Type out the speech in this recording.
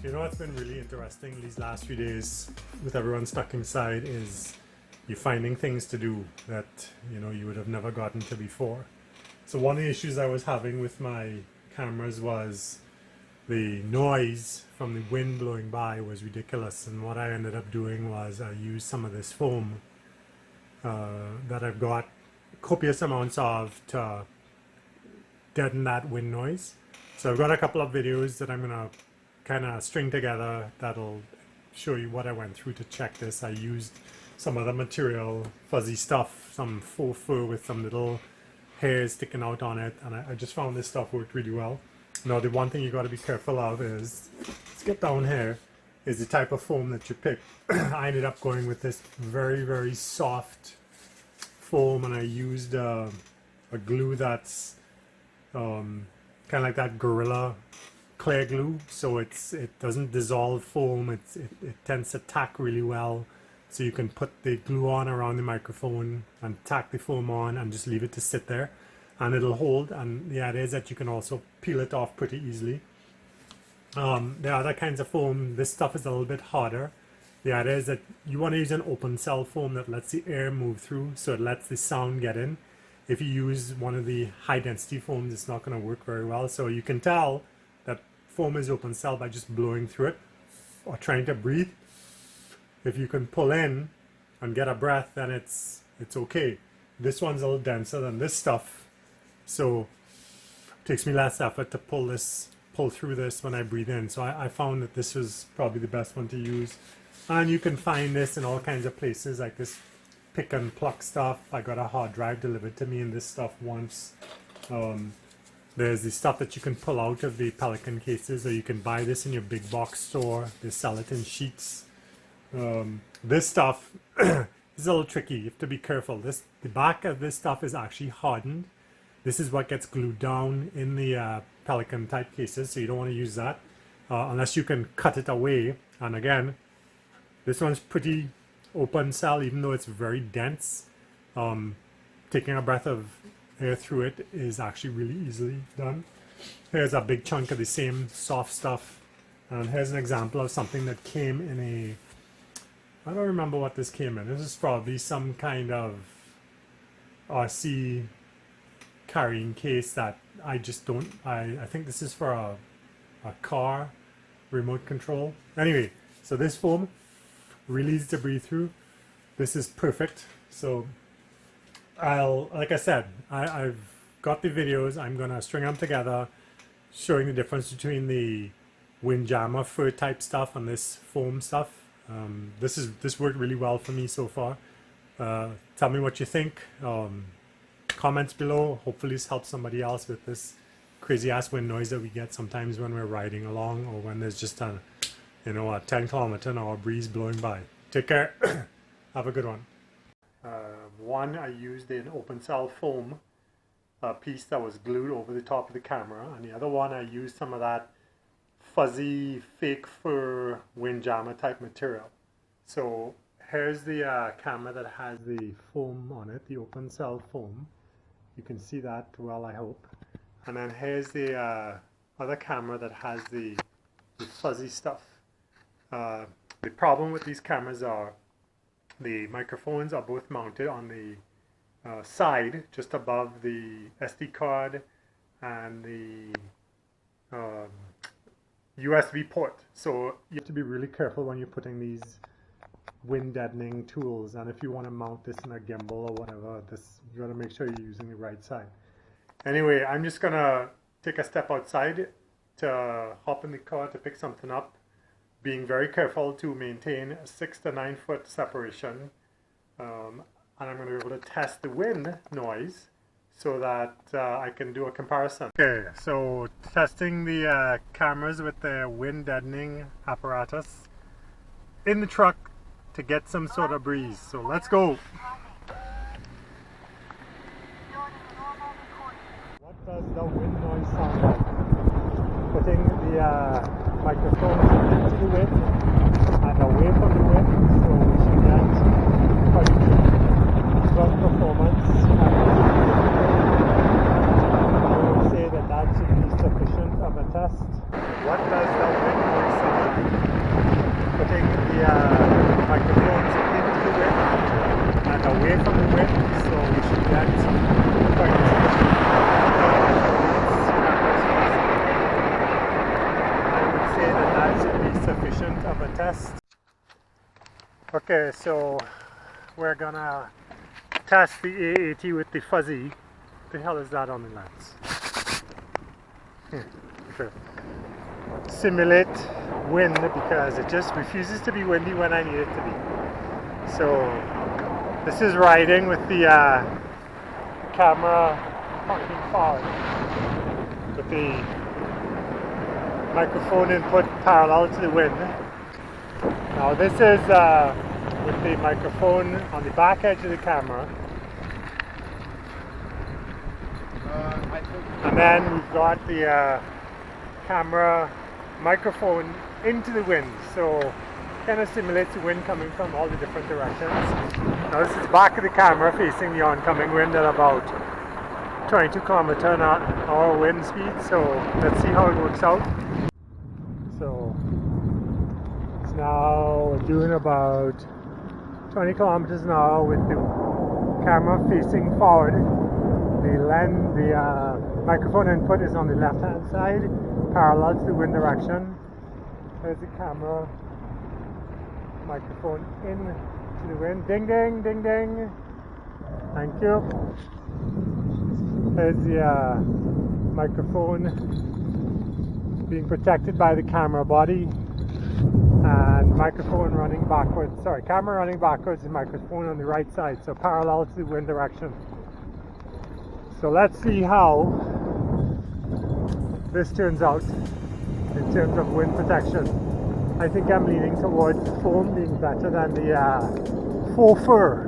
You know what's been really interesting these last few days with everyone stuck inside is you're finding things to do that you would have never gotten to before. So one of the issues I was having with my cameras was the noise from the wind blowing by was ridiculous, and what I ended up doing was I used some of this foam that I've got copious amounts of to deaden that wind noise. So I've got a couple of videos that I'm gonna kind of string together that'll show you what I went through to check this. I used some other material, fuzzy stuff, some faux fur with some little hairs sticking out on it, and I just found this stuff worked really well. Now the one thing you got to be careful of is, let's get down here, is the type of foam that you pick. I ended up going with this very soft foam, and I used a glue that's kind of like that Gorilla clear glue, so it doesn't dissolve foam. It tends to tack really well, so you can put the glue on around the microphone and tack the foam on and just leave it to sit there and it'll hold. And the idea is that you can also peel it off pretty easily. There are other kinds of foam. This stuff is a little bit harder. The idea is that you want to use an open cell foam that lets the air move through, so it lets the sound get in. If you use one of the high density foams, it's not going to work very well. So you can tell that foam is open cell by just blowing through it or trying to breathe. If you can pull in and get a breath, then it's okay. This one's a little denser than this stuff, so it takes me less effort to pull through this when I breathe in. So I found that this was probably the best one to use. And you can find this in all kinds of places, like this pick and pluck stuff. I got a hard drive delivered to me in this stuff once. There's the stuff that you can pull out of the Pelican cases, or you can buy this in your big box store. They sell it in sheets. This stuff is a little tricky. You have to be careful. The back of this stuff is actually hardened. This is what gets glued down in the Pelican type cases, so you don't want to use that unless you can cut it away. And again, this one's pretty open cell, even though it's very dense. Taking a breath of air through it is actually really easily done. Here's a big chunk of the same soft stuff, and here's an example of something that came in a, I don't remember what this came in. This is probably some kind of RC carrying case that I just don't, I think this is for a car remote control. Anyway, so this foam really easy to breathe through. This is perfect. So like I said, I've got the videos. I'm gonna string them together, showing the difference between the windjammer fur type stuff and this foam stuff. This worked really well for me so far. Tell me what you think. Comments below. Hopefully this helps somebody else with this crazy ass wind noise that we get sometimes when we're riding along, or when there's just a 10 kilometer an hour breeze blowing by. Take care. Have a good one. One, I used an open cell foam piece that was glued over the top of the camera, and the other one I used some of that fuzzy fake fur windjammer type material. So here's the camera that has the foam on it, the open cell foam. You can see that well, I hope. And then here's the other camera that has the fuzzy stuff. The problem with these cameras are the microphones are both mounted on the side, just above the SD card and the USB port. So you have to be really careful when you're putting these wind deadening tools, and if you want to mount this in a gimbal or whatever, you got to make sure you're using the right side. Anyway, I'm just gonna take a step outside to hop in the car to pick something up, being very careful to maintain a 6 to 9 foot separation, and I'm going to be able to test the wind noise so that I can do a comparison. Okay, so testing the cameras with the wind deadening apparatus in the truck to get some sort of breeze. So let's go. What does the wind noise sound like? Putting the microphone into the wind and away from the wind, so we should get quite good performance. I would say that should be sufficient of a test. What does the wind noise sound like? Okay, so we're gonna test the A80 with the fuzzy. What the hell is that on the lens? Okay. Simulate wind because it just refuses to be windy when I need it to be. So this is riding with the camera pointing forward with the microphone input parallel to the wind. Now this is with the microphone on the back edge of the camera. And then we've got the camera microphone into the wind, so kind of simulates the wind coming from all the different directions. Now this is the back of the camera facing the oncoming wind at about 22 km/h wind speed, so let's see how it works out. So it's now doing about 20 km/h with the camera facing forward. The microphone input is on the left hand side, parallel to the wind direction. There's the camera microphone in to the wind. Ding ding ding ding. Thank you. There's the microphone being protected by the camera body, and microphone running backwards. Sorry, camera running backwards and microphone on the right side, so parallel to the wind direction. So let's see how this turns out in terms of wind protection. I think I'm leaning towards foam being better than the faux fur